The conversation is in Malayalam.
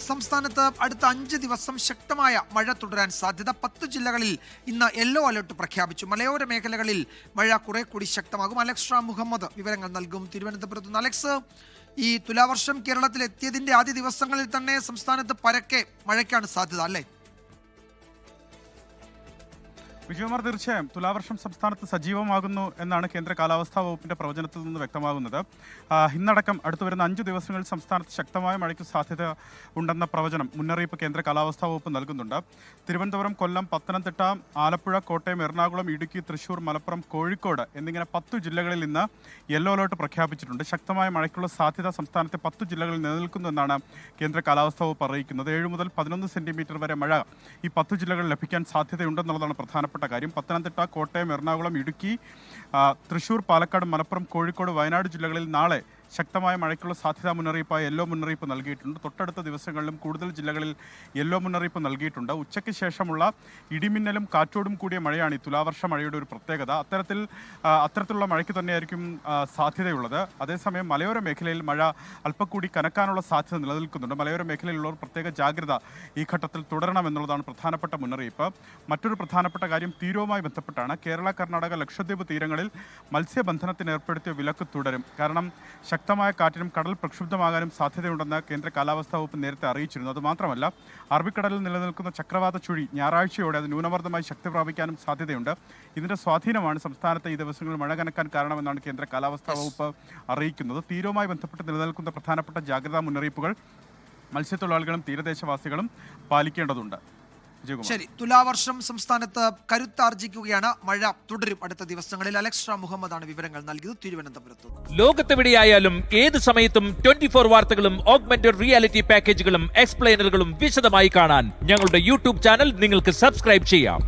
സംസ്ഥാനത്ത് അടുത്ത 5 ദിവസം ശക്തമായ മഴ തുടരാൻ സാധ്യത. 10 ജില്ലകളിൽ ഇന്ന് യെല്ലോ അലർട്ട് പ്രഖ്യാപിച്ചു. മലയോര മേഖലകളിൽ മഴ കുറെ കൂടി ശക്തമാകും. അലക്സ് മുഹമ്മദ് വിവരങ്ങൾ നൽകും തിരുവനന്തപുരത്ത് നിന്ന്. അലക്സ്, ഈ തുലാവർഷം കേരളത്തിൽ എത്തിയതിന്റെ ആദ്യ ദിവസങ്ങളിൽ തന്നെ സംസ്ഥാനത്ത് പരക്കെ മഴയ്ക്കാണ് സാധ്യത, അല്ലേ? വിജയകുമാർ, തീർച്ചയായും തുലാവർഷം സംസ്ഥാനത്ത് സജീവമാകുന്നു എന്നാണ് കേന്ദ്ര കാലാവസ്ഥാ വകുപ്പിന്റെ പ്രവചനത്തിൽ നിന്ന് വ്യക്തമാകുന്നത്. ഇന്നടക്കം അടുത്തു വരുന്ന 5 ദിവസങ്ങളിൽ സംസ്ഥാനത്ത് ശക്തമായ മഴയ്ക്ക് സാധ്യത ഉണ്ടെന്ന പ്രവചനം മുന്നറിയിപ്പ് കേന്ദ്ര കാലാവസ്ഥാ വകുപ്പ് നൽകുന്നുണ്ട്. തിരുവനന്തപുരം, കൊല്ലം, പത്തനംതിട്ട, ആലപ്പുഴ, കോട്ടയം, എറണാകുളം, ഇടുക്കി, തൃശൂർ, മലപ്പുറം, കോഴിക്കോട് എന്നിങ്ങനെ 10 ജില്ലകളിൽ ഇന്ന് യെല്ലോ അലർട്ട് പ്രഖ്യാപിച്ചിട്ടുണ്ട്. ശക്തമായ മഴയ്ക്കുള്ള സാധ്യത സംസ്ഥാനത്തെ 10 ജില്ലകളിൽ നിലനിൽക്കുന്നു എന്നാണ് കേന്ദ്ര കാലാവസ്ഥാ വകുപ്പ് അറിയിക്കുന്നത്. 7 മുതൽ 11 സെന്റിമീറ്റർ വരെ മഴ ഈ 10 ജില്ലകളിൽ ലഭിക്കാൻ സാധ്യതയുണ്ടെന്നുള്ളതാണ് പ്രധാനപ്പെട്ട കാര്യം. പത്തനംതിട്ട, കോട്ടയം, എറണാകുളം, ഇടുക്കി, തൃശൂർ, പാലക്കാട്, മലപ്പുറം, കോഴിക്കോട്, വയനാട് ജില്ലകളിൽ നാളെ ശക്തമായ മഴയ്ക്കുള്ള സാധ്യതാ മുന്നറിയിപ്പായി യെല്ലോ മുന്നറിയിപ്പ് നൽകിയിട്ടുണ്ട്. തൊട്ടടുത്ത ദിവസങ്ങളിലും കൂടുതൽ ജില്ലകളിൽ യെല്ലോ മുന്നറിയിപ്പ് നൽകിയിട്ടുണ്ട്. ഉച്ചയ്ക്ക് ശേഷമുള്ള ഇടിമിന്നലും കാറ്റോടും കൂടിയ മഴയാണ് ഈ തുലാവർഷ മഴയുടെ ഒരു പ്രത്യേകത. അത്തരത്തിലുള്ള മഴയ്ക്ക് തന്നെയായിരിക്കും സാധ്യതയുള്ളത്. അതേസമയം മലയോര മേഖലയിൽ മഴ അല്പം കൂടി കനക്കാനുള്ള സാധ്യത നിലനിൽക്കുന്നുണ്ട്. മലയോര മേഖലയിലുള്ളവർ പ്രത്യേക ജാഗ്രത ഈ ഘട്ടത്തിൽ തുടരണമെന്നുള്ളതാണ് പ്രധാനപ്പെട്ട മുന്നറിയിപ്പ്. മറ്റൊരു പ്രധാനപ്പെട്ട കാര്യം തീരവുമായി ബന്ധപ്പെട്ടാണ്. കേരള, കർണാടക, ലക്ഷദ്വീപ് തീരങ്ങളിൽ മത്സ്യബന്ധനത്തിന് ഏർപ്പെടുത്തിയ വിലക്ക് തുടരും. കാരണം ശക്തമായ കാറ്റിനും കടൽ പ്രക്ഷുബ്ധമാകാനും സാധ്യതയുണ്ടെന്ന് കേന്ദ്ര കാലാവസ്ഥാ വകുപ്പ് നേരത്തെ അറിയിച്ചിരുന്നു. അതുമാത്രമല്ല, അറബിക്കടലിൽ നിലനിൽക്കുന്ന ചക്രവാത ചുഴി ഞായറാഴ്ചയോടെ അത് ന്യൂനമർദ്ദമായി ശക്തി പ്രാപിക്കാനും സാധ്യതയുണ്ട്. ഇതിന്റെ സ്വാധീനമാണ് സംസ്ഥാനത്തെ ഈ ദിവസങ്ങളിൽ മഴ കനക്കാൻ കാരണമെന്നാണ് കേന്ദ്ര കാലാവസ്ഥാ വകുപ്പ് അറിയിക്കുന്നത്. തീരവുമായി ബന്ധപ്പെട്ട് നിലനിൽക്കുന്ന പ്രധാനപ്പെട്ട ജാഗ്രതാ മുന്നറിയിപ്പുകൾ മത്സ്യത്തൊഴിലാളികളും തീരദേശവാസികളും പാലിക്കേണ്ടതുണ്ട്. ശരി, തുലാവർഷം സംസ്ഥാനത്ത് കരുത്താർജിക്കുകയാണ്. മഴ തുടരും അടുത്ത ദിവസങ്ങളിൽ. അലക്സ് മുഹമ്മദാണ് വിവരങ്ങൾ നൽകിയത് തിരുവനന്തപുരത്ത്. ലോകത്തെവിടെയായാലും ഏത് സമയത്തും 24 വാർത്തകളും ഓഗ്മെന്റഡ് റിയാലിറ്റി പാക്കേജുകളും എക്സ്പ്ലെയിനറുകളും വിശദമായി കാണാൻ ഞങ്ങളുടെ യൂട്യൂബ് ചാനൽ നിങ്ങൾക്ക് സബ്സ്ക്രൈബ് ചെയ്യാം.